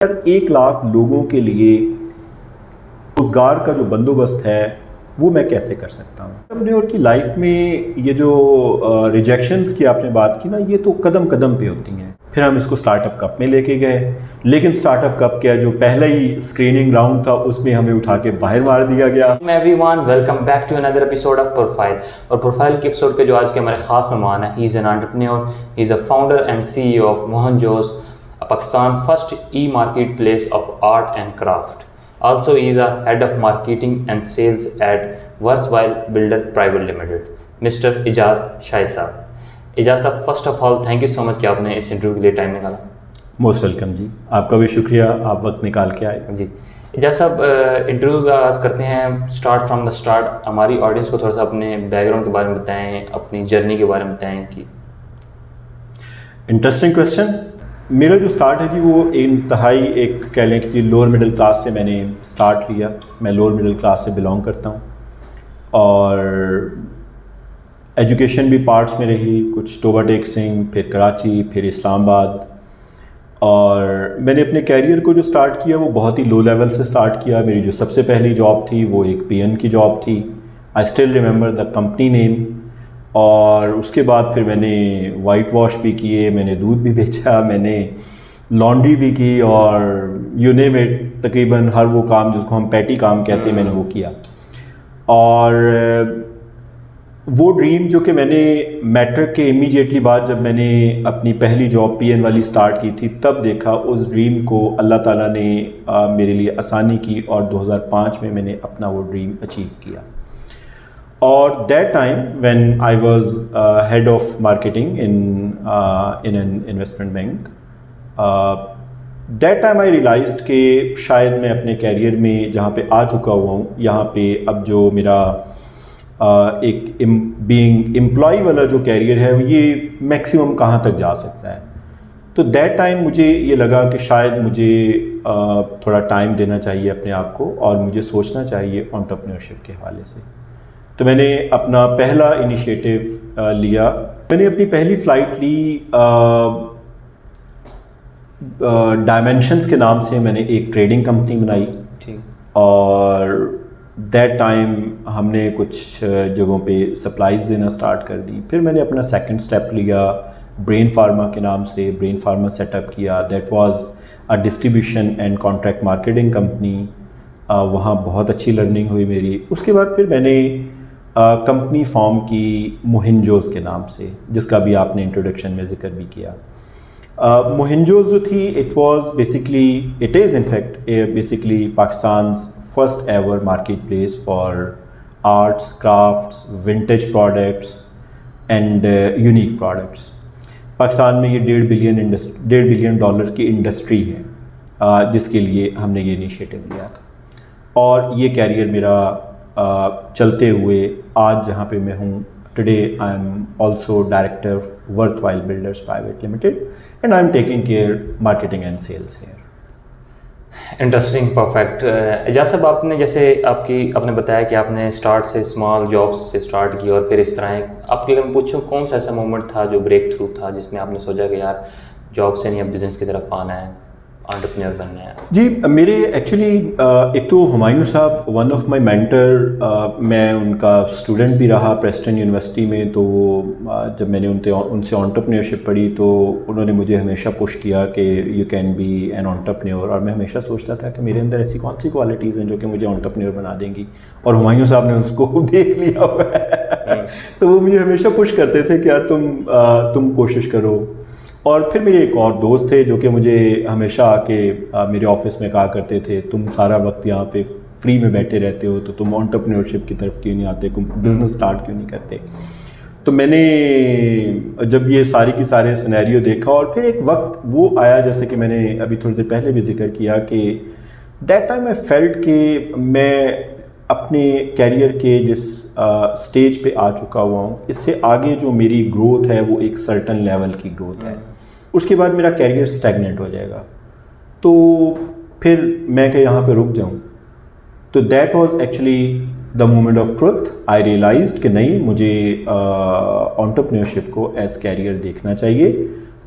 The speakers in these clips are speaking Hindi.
1 लाख लोगों के लिए रोज़गार का जो बंदोबस्त है वो मैं कैसे कर सकता हूँ। एंटरप्रेन्योर की लाइफ में ये जो रिजेक्शंस की आपने बात की ना, ये तो कदम कदम पे होती हैं। फिर हम इसको स्टार्टअप कप में लेके गए, लेकिन स्टार्टअप कप क्या, जो पहला ही स्क्रीनिंग राउंड था उसमें हमें उठा के बाहर मार दिया गया। Everyone, welcome back to another episode of profile. और प्रोफाइल के एपिसोड के जो आज के हमारे खास मेहमान हैं, he is an entrepreneur, he is a founder and CEO of Mohenjos, Pakistan first e market place of art and craft. Also, he is a head of marketing and sales at Worthwhile Builder Private Limited, Mr. Ejaz Shahid साहब. इजाज़ साहब, first of all thank you so much कि आपने इस इंटरव्यू के लिए टाइम निकाला. मोस्ट वेलकम जी, आपका भी शुक्रिया, आप वक्त निकाल के आए जी. इजाज़ साहब, इंटरव्यू का आगाज़ करते हैं स्टार्ट फ्रॉम द स्टार्ट. हमारी ऑडियंस को थोड़ा सा अपने बैकग्राउंड के बारे में बताएं, अपनी जर्नी के बारे में बताएं. कि इंटरेस्टिंग क्वेश्चन. मेरा जो स्टार्ट है कि वो इंतहाई एक कह लें कि लोअर मिडिल क्लास से मैंने स्टार्ट लिया. मैं लोअर मिडिल क्लास से बिलोंग करता हूँ और एजुकेशन भी पार्ट्स में रही, कुछ टोबा टेक सिंह, फिर कराची, फिर इस्लामाबाद. और मैंने अपने कैरियर को जो स्टार्ट किया वो बहुत ही लो लेवल से स्टार्ट किया. मेरी जो सबसे पहली जॉब थी वो एक PN की जॉब थी. I still remember the company name. और उसके बाद फिर मैंने वाइट वॉश भी किए, मैंने दूध भी बेचा, मैंने लॉन्ड्री भी की और यू नेम इट, तकरीबन हर वो काम जिसको हम पैटी काम कहते हैं मैंने वो किया. और वो ड्रीम जो कि मैंने मैट्रिक के इमीडिएटली बाद जब मैंने अपनी पहली जॉब PN वाली स्टार्ट की थी तब देखा, उस ड्रीम को अल्लाह ताला ने मेरे लिए आसानी की और 2005 में मैंने अपना वो ड्रीम अचीव किया. और that time when I was head of marketing in an investment bank, that time I realised कि शायद मैं अपने कैरियर में जहाँ पे आ चुका हुआ हूँ, यहाँ पे अब जो मेरा एक बीइंग एम्प्लॉय वाला जो कैरियर है ये मैक्सिमम कहाँ तक जा सकता है. तो दैट टाइम मुझे ये लगा कि शायद मुझे थोड़ा टाइम देना चाहिए अपने आप को और मुझे सोचना चाहिए एंटरप्रेन्योरशिप के हवाले से. तो मैंने अपना पहला इनिशिएटिव लिया. मैंने अपनी पहली फ़्लाइट ली डायमेंशंस के नाम से. मैंने एक ट्रेडिंग कंपनी बनाई. ठीक. और दैट टाइम हमने कुछ जगहों पे सप्लाईज़ देना स्टार्ट कर दी. फिर मैंने अपना सेकंड स्टेप लिया ब्रेन फार्मा के नाम से. ब्रेन फार्मा सेटअप किया. That was a distribution and contract marketing company. वहाँ बहुत अच्छी लर्निंग हुई मेरी. उसके बाद फिर मैंने कंपनी फॉर्म की मोहनजोस के नाम से, जिसका भी आपने इंट्रोडक्शन में ज़िक्र भी किया. मोहनजोस जो थी, it is in fact basically Pakistan's first ever market place for arts, crafts, vintage products and unique products. Pakistan में ये $1.5 बिलियन की इंडस्ट्री है, जिसके लिए हमने ये इनिशिएटिव लिया था. और ये कैरियर मेरा चलते हुए आज जहाँ पे मैं हूँ, today I am also director Worthwhile Builders Private Limited and I am taking care marketing and sales here. Interesting, perfect. Ejaz sahab, आपने जैसे आपने बताया कि आपने स्टार्ट से स्मॉल जॉब्स से स्टार्ट किया और फिर इस तरह आपके, अगर मैं पूछूं कौन सा ऐसा मोमेंट था जो ब्रेक थ्रू था जिसमें आपने सोचा कि यार जॉब से नहीं अब बिज़नेस की तरफ आना है, एंटरप्रेन्योर बनना है? जी, मेरे एक्चुअली एक तो हुमायूं साहब वन ऑफ माय मेंटर, मैं उनका स्टूडेंट भी रहा प्रेस्टन यूनिवर्सिटी में. तो जब मैंने उनसे एंटरप्रेन्योरशिप पढ़ी तो उन्होंने मुझे हमेशा पुश किया कि you can be an entrepreneur. और मैं हमेशा सोचता था कि मेरे अंदर ऐसी कौन सी क्वालिटीज़ हैं जो कि मुझे एंटरप्रेन्योर बना देंगी, और हुमायूं साहब ने उसको देख लिया हुआ है. तो वो मुझे हमेशा पुश करते थे कि यार तुम कोशिश करो. और फिर मेरे एक और दोस्त थे जो कि मुझे हमेशा आके मेरे ऑफिस में कहा करते थे, तुम सारा वक्त यहाँ पे फ्री में बैठे रहते हो तो तुम एंटरप्रेन्योरशिप की तरफ क्यों नहीं आते, तुम बिज़नेस स्टार्ट क्यों नहीं करते. तो मैंने जब ये सारी की सारे सिनेरियो देखा और फिर एक वक्त वो आया, जैसे कि मैंने अभी थोड़ी देर पहले भी जिक्र किया, कि दैट टाइम आई फेल्ट कि मैं अपने कैरियर के जिस स्टेज पे आ चुका हुआ हूँ, इससे आगे जो मेरी ग्रोथ है वो एक सर्टन लेवल की ग्रोथ है. उसके बाद मेरा कैरियर स्टैग्नेंट हो जाएगा. तो फिर मैं क्या यहाँ पे रुक जाऊँ. तो that was actually the moment of truth. I realised कि नहीं, मुझे एंटरप्रेन्योरशिप को एज कैरियर देखना चाहिए.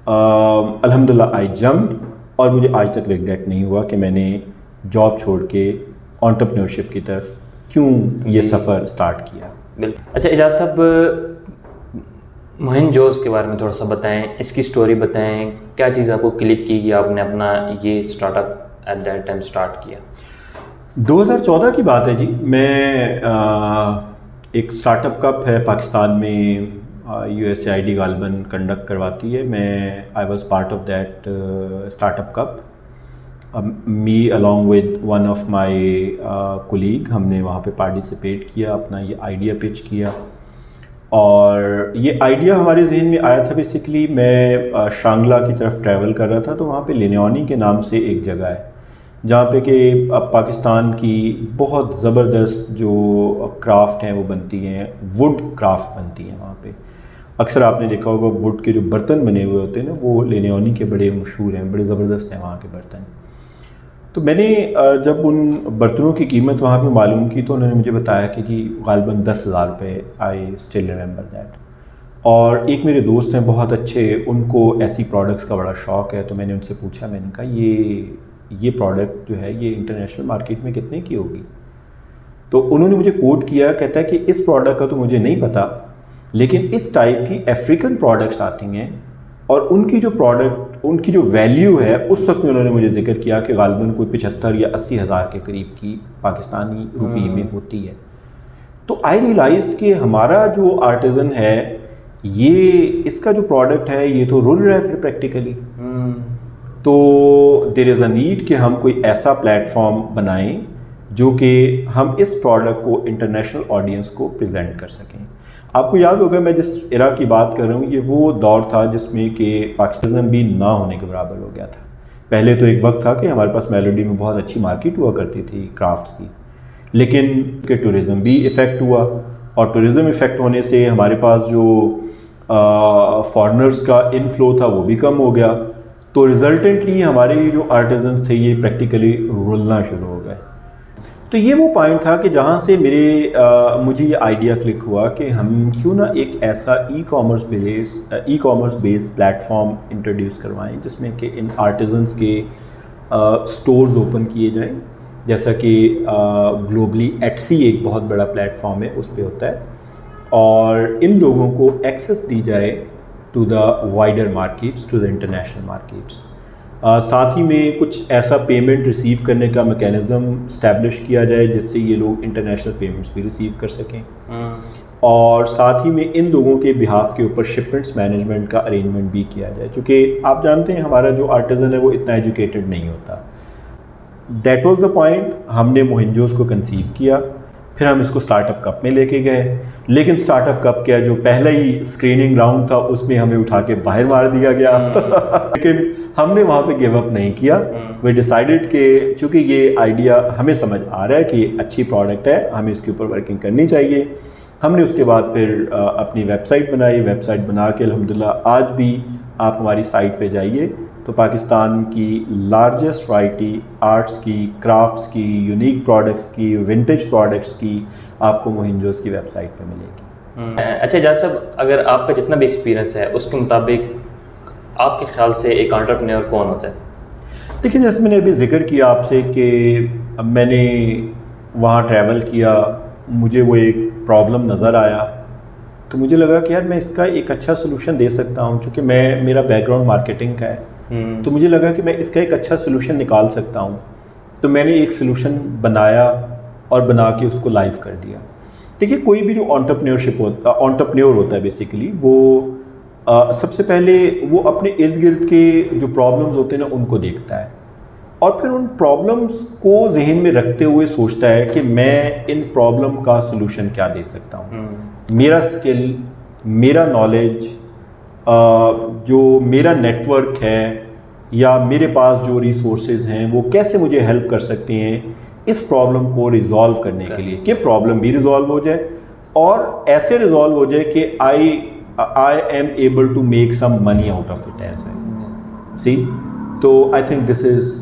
अल्हम्दुलिल्लाह आई जंप्ड और मुझे आज तक रिग्रेट नहीं हुआ कि मैंने जॉब छोड़ के एंटरप्रेन्योरशिप की तरफ क्यों ये सफ़र स्टार्ट किया। बिल्कुल। अच्छा एजाज साहब, मोहनजोस के बारे में थोड़ा सा बताएं, इसकी स्टोरी बताएं, क्या चीज़ आपको क्लिक की कि आपने अपना ये startup at that time start किया? 2014 की बात है जी। मैं एक स्टार्टअप कप है पाकिस्तान में, USAID गालबन कंडक्ट करवाती है। मैं I was part of that startup cup. Me along with one of my colleague, हमने वहाँ पे पार्टिसिपेट किया, अपना ये आइडिया पिच किया। और ये आइडिया हमारे जहन में आया था बेसिकली, मैं शांगला की तरफ ट्रैवल कर रहा था, तो वहाँ पे लिनोनी के नाम से एक जगह है जहाँ पे कि पाकिस्तान की बहुत ज़बरदस्त जो क्राफ्ट हैं वो बनती हैं, वुड क्राफ्ट बनती हैं वहाँ पे। अक्सर आपने देखा होगा वुड के जो बर्तन बने हुए होते हैं ना, वो लिनोनी के बड़े मशहूर हैं, बड़े ज़बरदस्त हैं वहाँ के बर्तन। तो मैंने जब उन बर्तनों की कीमत वहाँ पे मालूम की तो उन्होंने मुझे बताया कि जी गालबन 10,000 रुपये, आई स्टिल रिमेंबर दैट। और एक मेरे दोस्त हैं बहुत अच्छे, उनको ऐसी प्रोडक्ट्स का बड़ा शौक़ है, तो मैंने उनसे पूछा, मैंने कहा ये प्रोडक्ट जो है ये इंटरनेशनल मार्केट में कितने की होगी? तो उन्होंने मुझे कोट किया, कहता है कि इस प्रोडक्ट का तो मुझे नहीं पता, लेकिन इस टाइप की अफ्रीकन प्रोडक्ट्स आती हैं और उनकी जो वैल्यू है, उस वक्त में उन्होंने मुझे जिक्र किया कि गालबन कोई 75 या 80 हज़ार के करीब की पाकिस्तानी रुपये में होती है। तो आई रियलाइज्ड कि हमारा जो आर्टिज़न है, ये इसका जो प्रोडक्ट है ये तो रुल रहा है फिर प्रैक्टिकली। तो देयर इज़ अ नीड कि हम कोई ऐसा प्लेटफॉर्म बनाएं जो कि हम इस प्रोडक्ट को इंटरनेशनल ऑडियंस को प्रेजेंट कर सकें। आपको याद होगा मैं जिस एरा की बात कर रहा हूँ, ये वो दौर था जिसमें कि पाकिस्तान भी ना होने के बराबर हो गया था। पहले तो एक वक्त था कि हमारे पास मेलोडी में बहुत अच्छी मार्केट हुआ करती थी क्राफ्ट्स की, लेकिन के टूरिज़म भी इफ़ेक्ट हुआ, और टूरिज़म इफ़ेक्ट होने से हमारे पास जो फॉरेनर्स का इनफ्लो था वो भी कम हो गया। तो रिज़ल्टेंटली हमारे जो आर्टिजन्स थे ये प्रैक्टिकली रुलना शुरू हो गए। तो ये वो पॉइंट था कि जहाँ से मुझे ये आइडिया क्लिक हुआ कि हम क्यों ना एक ऐसा e commerce based platform introduce करवाएं जिसमें कि इन आर्टिजन्स के स्टोर्स ओपन किए जाएं, जैसा कि ग्लोबली एटसी एक बहुत बड़ा प्लेटफॉर्म है, उस पे होता है, और इन लोगों को एक्सेस दी जाए to the wider markets, to the international markets. साथ ही में कुछ ऐसा पेमेंट रिसीव करने का मैकेनिज़्म इस्टेब्लिश किया जाए जिससे ये लोग इंटरनेशनल पेमेंट्स भी रिसीव कर सकें, और साथ ही में इन लोगों के बिहाफ के ऊपर शिपमेंट्स मैनेजमेंट का अरेंजमेंट भी किया जाए, क्योंकि आप जानते हैं हमारा जो आर्टिज़न है वो इतना एजुकेटेड नहीं होता। That was the point. हमने मोहनजोस को कंसीव किया, फिर हम इसको स्टार्टअप कप में लेके गए, लेकिन स्टार्टअप कप का जो पहला ही स्क्रीनिंग राउंड था उसमें हमें उठा के बाहर मार दिया गया लेकिन हमने वहाँ पे गिव अप नहीं किया। वी डिसाइडेड कि चूँकि ये आइडिया हमें समझ आ रहा है कि अच्छी प्रोडक्ट है, हमें इसके ऊपर वर्किंग करनी चाहिए। हमने उसके बाद फिर अपनी वेबसाइट बनाई। वेबसाइट बना के अल्हम्दुलिल्लाह आज भी आप हमारी साइट पे जाइए तो पाकिस्तान की लार्जेस्ट वैरायटी आर्ट्स की, क्राफ्ट्स की, यूनिक प्रोडक्ट्स की, विंटेज प्रोडक्ट्स की आपको मोहनजोस की वेबसाइट पे मिलेगी। अच्छा एजाज साहब, अगर आपका जितना भी एक्सपीरियंस है उसके मुताबिक आपके ख्याल से एक एंटरप्रेन्योर कौन होता है? देखिए, जैसे मैंने अभी जिक्र किया आपसे कि मैंने वहाँ ट्रैवल किया, मुझे वो एक प्रॉब्लम नज़र आया, तो मुझे लगा कि यार मैं इसका एक अच्छा सोल्यूशन दे सकता हूँ। चूँकि मेरा बैकग्राउंड मार्केटिंग का है, तो मुझे लगा कि मैं इसका एक अच्छा सोल्यूशन निकाल सकता हूँ। तो मैंने एक सोल्यूशन बनाया और बना के उसको लाइव कर दिया। देखिए, कोई भी जो एंटरप्रेन्योर होता है बेसिकली वो सबसे पहले वो अपने इर्द गिर्द के जो प्रॉब्लम्स होते हैं ना उनको देखता है, और फिर उन प्रॉब्लम्स को जहन में रखते हुए सोचता है कि मैं इन प्रॉब्लम का सोल्यूशन क्या दे सकता हूँ। मेरा स्किल, मेरा नॉलेज, जो मेरा नेटवर्क है या मेरे पास जो रिसोर्सेज हैं वो कैसे मुझे हेल्प कर सकते हैं इस प्रॉब्लम को रिजॉल्व करने के लिए, कि प्रॉब्लम भी रिजॉल्व हो जाए और ऐसे रिजॉल्व हो जाए कि I am able to make some money out of it as well. See, तो I think this is,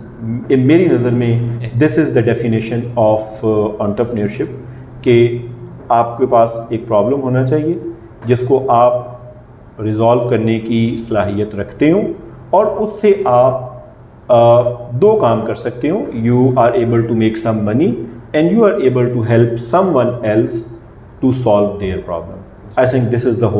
in मेरी नज़र में this is the definition of entrepreneurship, कि आपके पास एक प्रॉब्लम होना चाहिए जिसको आप रिज़ॉल्व करने की सलाहियत रखते हो और उससे आप दो काम कर सकते हो, you are able to make some money and you are able to help someone else to solve their problem. I think this is the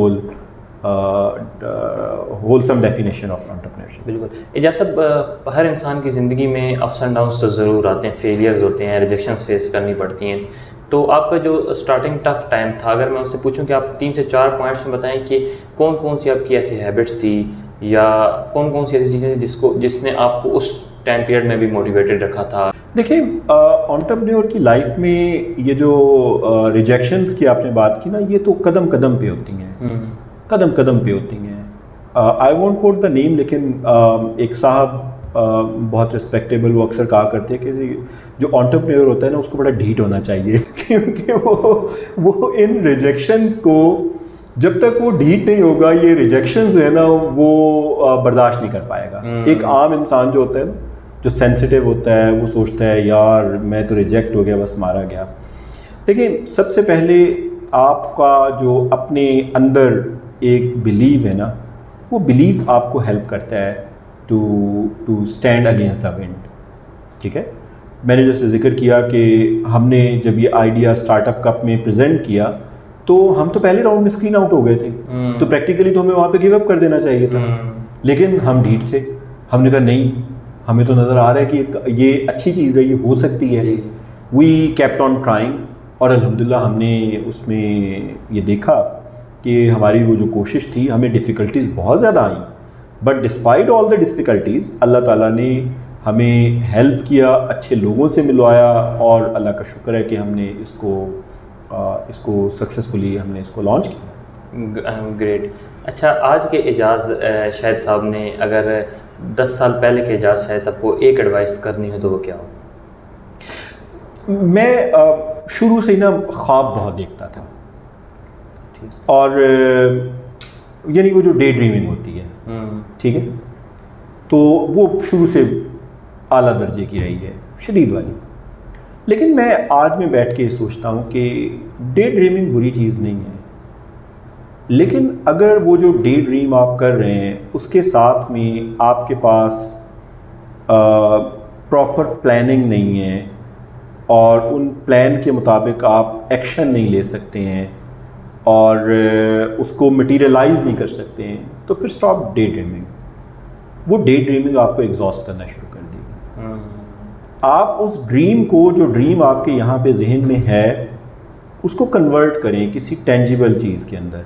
wholesome definition of entrepreneurship. बिल्कुल। एजाज साहब, हर इंसान की ज़िंदगी में अप्स एंड डाउन्स तो ज़रूर आते हैं, फेलियर्स होते हैं, रिजेक्शंस फेस करनी पड़ती हैं। तो आपका जो स्टार्टिंग टफ टाइम था, अगर मैं उससे पूछूं कि आप 3 से 4 पॉइंट्स में बताएं कि कौन कौन सी आपकी ऐसी हैबिट्स थी या कौन कौन सी ऐसी चीज़ें जिसने आपको उस टाइम पीरियड में भी मोटिवेटेड रखा था? देखिए, एंटरप्रेन्योर की लाइफ में ये जो रिजेक्शंस की आपने बात की ना, ये तो कदम कदम पे होती हैं, कदम कदम पे होती हैं। I won't quote the name, लेकिन एक साहब बहुत रिस्पेक्टेबल, वो अक्सर कहा करते हैं कि जो एंटरप्रेन्योर होता है ना, उसको बड़ा ढीठ होना चाहिए क्योंकि वो इन रिजेक्शंस को, जब तक वो ढीठ नहीं होगा, ये रिजेक्शंस जो है ना, वो बर्दाश्त नहीं कर पाएगा। एक आम इंसान जो होता है ना, जो सेंसिटिव होता है, वो सोचता है यार मैं तो रिजेक्ट हो गया, बस मारा गया। देखिए, सबसे पहले आपका जो अपने अंदर एक बिलीव है ना, वो बिलीव आपको हेल्प करता है to stand against the wind. ठीक है, मैंने जैसे जिक्र किया कि हमने जब ये आइडिया स्टार्टअप कप में प्रेजेंट किया, तो हम तो पहले राउंड में स्क्रीन आउट हो गए थे, तो प्रैक्टिकली तो हमें वहाँ पे गिव अप कर देना चाहिए था, लेकिन हम ढीठ थे। हमने कहा नहीं, हमें तो नज़र आ रहा है कि ये अच्छी चीज़ है, ये हो सकती है। वी केप्ट ऑन ट्राइंग, और अल्हम्दुलिल्लाह हमने उसमें ये देखा कि हमारी वो जो कोशिश थी, हमें डिफ़िकल्टीज़ बहुत ज़्यादा आई, but despite all the difficulties Allah ताला ने हमें हेल्प किया, अच्छे लोगों से मिलवाया, और अल्लाह का शुक्र है कि हमने इसको सक्सेसफुली हमने इसको लॉन्च किया। ग्रेट। अच्छा, आज के एजाज शाहिद साहब ने, अगर 10 साल पहले के एजाज शाहिद साहब को एक एडवाइस करनी हो तो वो क्या हो? मैं शुरू से ही ना ख्वाब बहुत देखता था, और यानी वो जो डे ड्रीमिंग होती है, ठीक है, तो वो शुरू से आला दर्जे की रही है, शदीद वाली। लेकिन मैं आज में बैठ के सोचता हूँ कि डे ड्रीमिंग बुरी चीज़ नहीं है, लेकिन अगर वो जो डे ड्रीम आप कर रहे हैं, उसके साथ में आपके पास प्रॉपर प्लानिंग नहीं है, और उन प्लान के मुताबिक आप एक्शन नहीं ले सकते हैं, और उसको मटीरियलाइज नहीं कर सकते हैं, तो फिर स्टॉप डे ड्रीमिंग। वो डे ड्रीमिंग आपको एग्जॉस्ट करना शुरू कर देगी। आप उस ड्रीम को, जो ड्रीम आपके यहाँ पे जहन में है, उसको कन्वर्ट करें किसी टेंजिबल चीज़ के अंदर,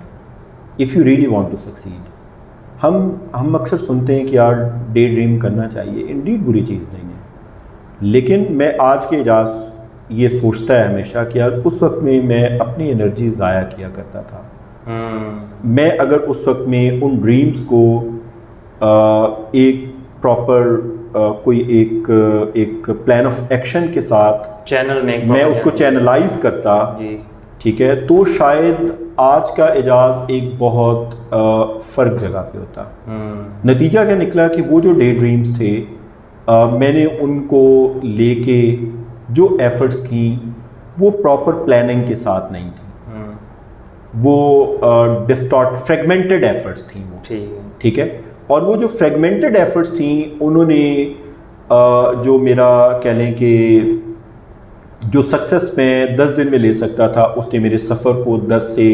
if you really want to succeed. हम अक्सर सुनते हैं कि यार डे ड्रीम करना चाहिए, इंडीड बुरी चीज़ नहीं है, लेकिन मैं आज के एजाज ये सोचता है हमेशा कि यार उस वक्त में मैं अपनी एनर्जी ज़ाया किया करता था। मैं अगर उस वक्त में उन ड्रीम्स को एक प्रॉपर कोई एक प्लान ऑफ एक्शन के साथ चैनल में मैं उसको चैनलाइज करता, ठीक है, तो शायद आज का एजाज एक बहुत फ़र्क जगह पे होता। नतीजा क्या निकला कि वो जो डे ड्रीम्स थे, मैंने उनको लेके जो एफर्ट्स थी, वो प्रॉपर प्लानिंग के साथ नहीं थी, वो डिस्टॉर्ट फ्रेगमेंटेड एफर्ट्स थी वो, ठीक है। और वो जो फ्रेगमेंटेड एफर्ट्स थी, उन्होंने जो मेरा कह लें कि जो सक्सेस मैं 10 दिन में ले सकता था, उसने मेरे सफ़र को 10 से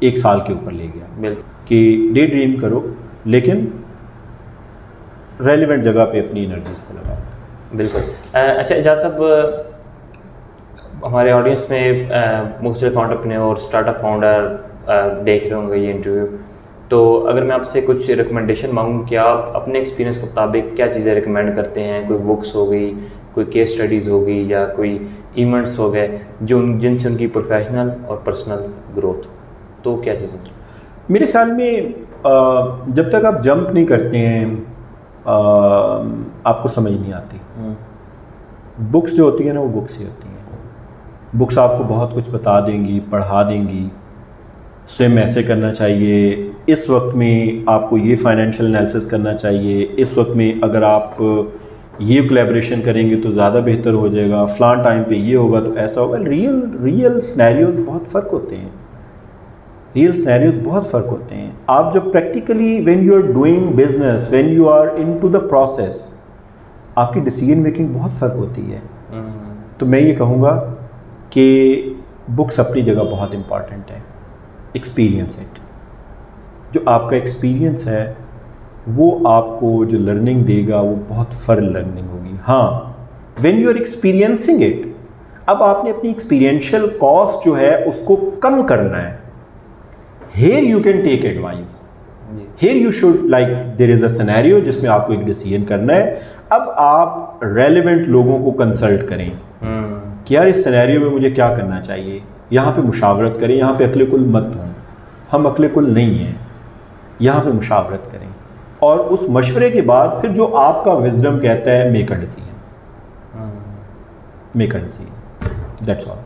1 साल के ऊपर ले गया। कि डे ड्रीम करो, लेकिन रेलिवेंट जगह पे अपनी एनर्जीज को लगाओ। बिल्कुल। अच्छा एजाज साहब, हमारे ऑडियंस में मुख्तलिफ एंटरप्रेन्योर, स्टार्टअप फाउंडर देख रहे होंगे ये इंटरव्यू, तो अगर मैं आपसे कुछ रिकमेंडेशन मांगूँ कि आप अपने एक्सपीरियंस के मुताबिक क्या चीज़ें रिकमेंड करते हैं? कोई बुक्स हो गई, कोई केस स्टडीज़ हो गई, या कोई इवेंट्स हो गए जिनसे उनकी प्रोफेशनल और पर्सनल ग्रोथ, तो क्या चीज़ें? मेरे ख्याल में जब तक आप जंप नहीं करते हैं, आपको समझ नहीं आती। बुक्स जो होती हैं ना, वो बुक्स ही होती हैं। बुक्स आपको बहुत कुछ बता देंगी, पढ़ा देंगी, स्विम ऐसे करना चाहिए, इस वक्त में आपको ये फाइनेंशियल एनालिसिस करना चाहिए, इस वक्त में अगर आप ये कोलैबोरेशन करेंगे तो ज़्यादा बेहतर हो जाएगा, फ़लान टाइम पे ये होगा तो ऐसा होगा। रियल सिनेरियोज़ बहुत फ़र्क होते हैं, रियल सिनेरियोज़ बहुत फ़र्क होते हैं। आप जब practically when you are doing business, when you are into the process, आपकी डिसीजन मेकिंग बहुत फ़र्क होती है। तो मैं ये कहूँगा कि बुक्स अपनी जगह बहुत इम्पॉर्टेंट है। एक्सपीरियंस इट, जो आपका एक्सपीरियंस है वो आपको जो लर्निंग देगा वो बहुत फर लर्निंग होगी। हाँ, when you are experiencing it, अब आपने अपनी एक्सपीरियंशियल कॉस्ट जो है उसको कम करना है। Here you can take advice, here you should like there is a scenario जिसमें आपको एक डिसीजन करना है। अब आप रेलेवेंट लोगों को कंसल्ट करें कि यार इस सिनेरियो में मुझे क्या करना चाहिए, यहाँ पे मुशावरत करें। यहाँ पे अक्ल कुल मत हों, हम अक्ल कुल नहीं हैं, यहाँ पे मुशावरत करें और उस मशवरे के बाद फिर जो आपका विजडम कहता है make a decision, make a decision, that's all.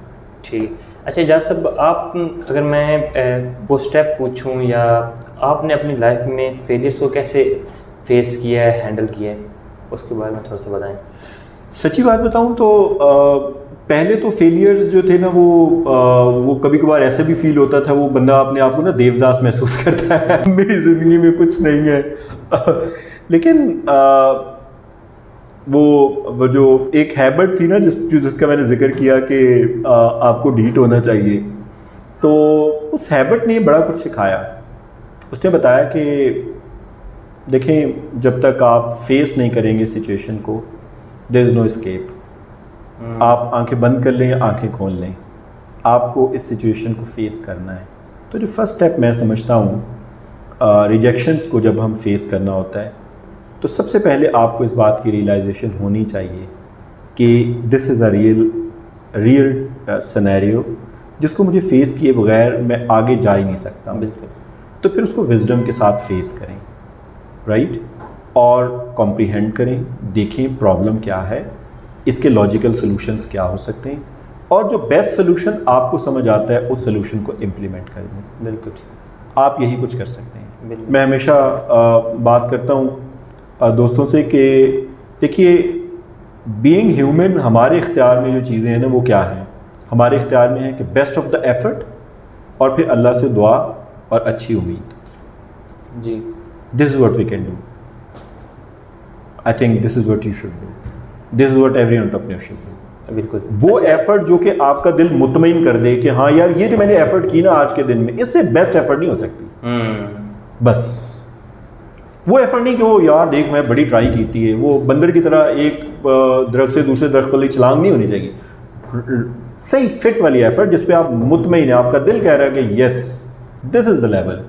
ठीक। अच्छा एजाज साहब, आप अगर मैं वो स्टेप पूछूं या आपने अपनी लाइफ में फेलियर्स को कैसे फेस किया है, हैंडल किया है, उसके बारे में थोड़ा सा बताएं। सच्ची बात बताऊं तो पहले तो फेलियर्स जो थे ना वो कभी कभार ऐसे भी फील होता था, वो बंदा अपने आप को ना देवदास महसूस करता है मेरी ज़िंदगी में कुछ नहीं है लेकिन वो जो एक हैबिट थी ना जिसका मैंने जिक्र किया कि आपको ढीठ होना चाहिए, तो उस हैबिट ने बड़ा कुछ सिखाया। उसने बताया कि देखें, जब तक आप फेस नहीं करेंगे सिचुएशन को, देयर इज़ नो एस्केप। आप आंखें बंद कर लें, आंखें खोल लें, आपको इस सिचुएशन को फेस करना है। तो जो फर्स्ट स्टेप मैं समझता हूँ, रिजेक्शंस को जब हम फेस करना होता है तो सबसे पहले आपको इस बात की रियलाइजेशन होनी चाहिए कि this is a real scenario जिसको मुझे फेस किए बगैर मैं आगे जा ही नहीं सकता। बिल्कुल। तो फिर उसको विजडम के साथ फेस करें, राइट, और कॉम्प्रीहेंड करें, देखें प्रॉब्लम क्या है, इसके लॉजिकल सॉल्यूशंस क्या हो सकते हैं, और जो बेस्ट सॉल्यूशन आपको समझ आता है उस सॉल्यूशन को इम्प्लीमेंट कर दें। बिल्कुल। आप यही कुछ कर सकते हैं। मैं हमेशा बात करता हूँ दोस्तों से कि देखिए, बीइंग ह्यूमन, हमारे इख्तियार में जो चीज़ें हैं ना वो क्या हैं, हमारे इख्तियार में है कि बेस्ट ऑफ द एफर्ट और फिर अल्लाह से दुआ और अच्छी उम्मीद। जी, this is what we can do. I think this is what you should do, this is what every entrepreneur should do. बिल्कुल। वो एफर्ट जो कि आपका दिल मुतमईन कर दे कि हाँ यार, ये जो मैंने एफर्ट की ना आज के दिन में, इससे बेस्ट एफर्ट नहीं हो सकती। बस वो एफर्ट नहीं कि वो यार देख मैं बड़ी ट्राई की थी, वो बंदर की तरह एक दरख्त से दूसरे दरख्त वाली छलांग नहीं होनी चाहिए। सही फिट वाली एफर्ट जिस पे आप मुतमईन है, आपका दिल कह रहा है कि yes this is the level,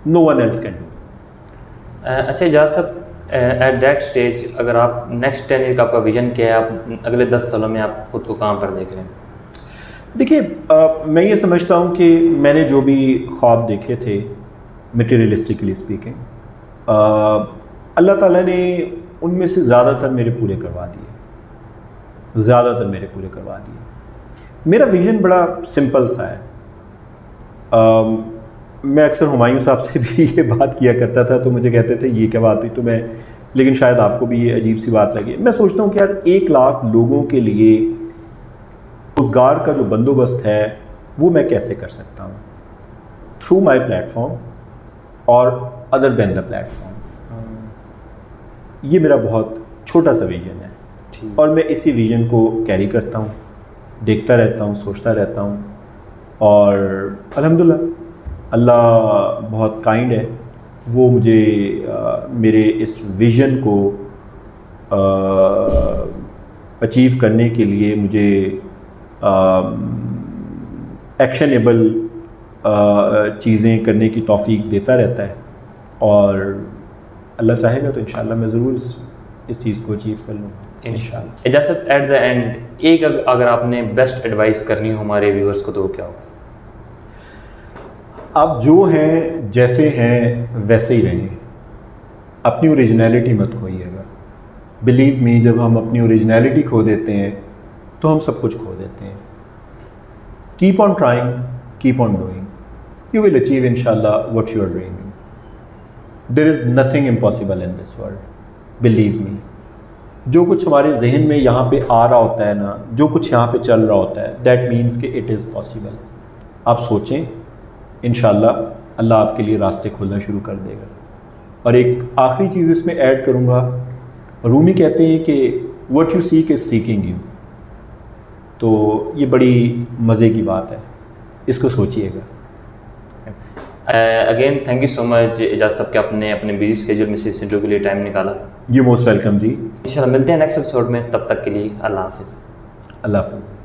no one else can do. अच्छा एजाज साहब, एट दैट स्टेज अगर आप नेक्स्ट 10 ईयर का आपका विजन क्या है, आप अगले 10 सालों में आप खुद को कहाँ पर देख रहे हैं? देखिए, मैं ये समझता हूँ कि मैंने जो भी ख्वाब देखे थे, मटेरियलिस्टिकली स्पीकिंग, अल्लाह ताला ने उनमें से ज़्यादातर मेरे पूरे करवा दिए, ज़्यादातर मेरे पूरे करवा दिए। मेरा विज़न बड़ा सिंपल सा है। मैं अक्सर हुमायूं साहब से भी ये बात किया करता था, तो मुझे कहते थे ये क्या बात हुई, तो मैं, लेकिन शायद आपको भी ये अजीब सी बात लगे। मैं सोचता हूँ कि यार 1 लाख लोगों के लिए रोज़गार का जो बंदोबस्त है वो मैं कैसे कर सकता हूँ, थ्रू माई प्लेटफॉर्म और अदर देन द प्लेटफॉर्म। ये मेरा बहुत छोटा सा विजन है और मैं इसी विजन को कैरी करता हूँ, देखता रहता हूँ, सोचता रहता हूँ, और अल्हम्दुलिल्लाह अल्लाह बहुत काइंड है। वो मुझे मेरे इस विजन को अचीव करने के लिए मुझे एक्शनेबल चीज़ें करने की तौफीक देता रहता है, और अल्लाह चाहेगा तो इंशाल्लाह मैं ज़रूर इस चीज़ को अचीव कर लूँगा इंशाल्लाह। एजाज साहब, एट द एंड एक अगर आपने बेस्ट एडवाइस करनी हो हमारे व्यूअर्स को तो क्या होगा? आप जो हैं, जैसे हैं वैसे ही रहें, अपनी ओरिजिनलिटी मत खोइएगा। बिलीव मी, जब हम अपनी ओरिजिनलिटी खो देते हैं तो हम सब कुछ खो देते हैं। Keep on trying, keep on doing, you will achieve इंशाल्लाह what you are dreaming. There is nothing impossible in this world, believe me. जो कुछ हमारे जहन में यहाँ पे आ रहा होता है ना, जो कुछ यहाँ पे चल रहा होता है, दैट मीन्स कि इट इज़ पॉसिबल। आप सोचें, इंशाल्लाह अल्लाह आपके लिए रास्ते खोलना शुरू कर देगा। और एक आखिरी चीज़ इसमें ऐड करूँगा रूमी कहते हैं कि what you seek is seeking you. तो ये बड़ी मज़े की बात है, इसको सोचिएगा। Again thank you so much Ejaz sahab कि आपने अपने बिजी स्केड्यूल में से इस इंटरव्यू के लिए टाइम निकाला। यू मोस्ट वेलकम जी। इंशाल्लाह मिलते हैं नेक्स्ट एपिसोड में, तब तक के लिए अल्लाह हाफिज़। अल्लाह हाफ़िज़।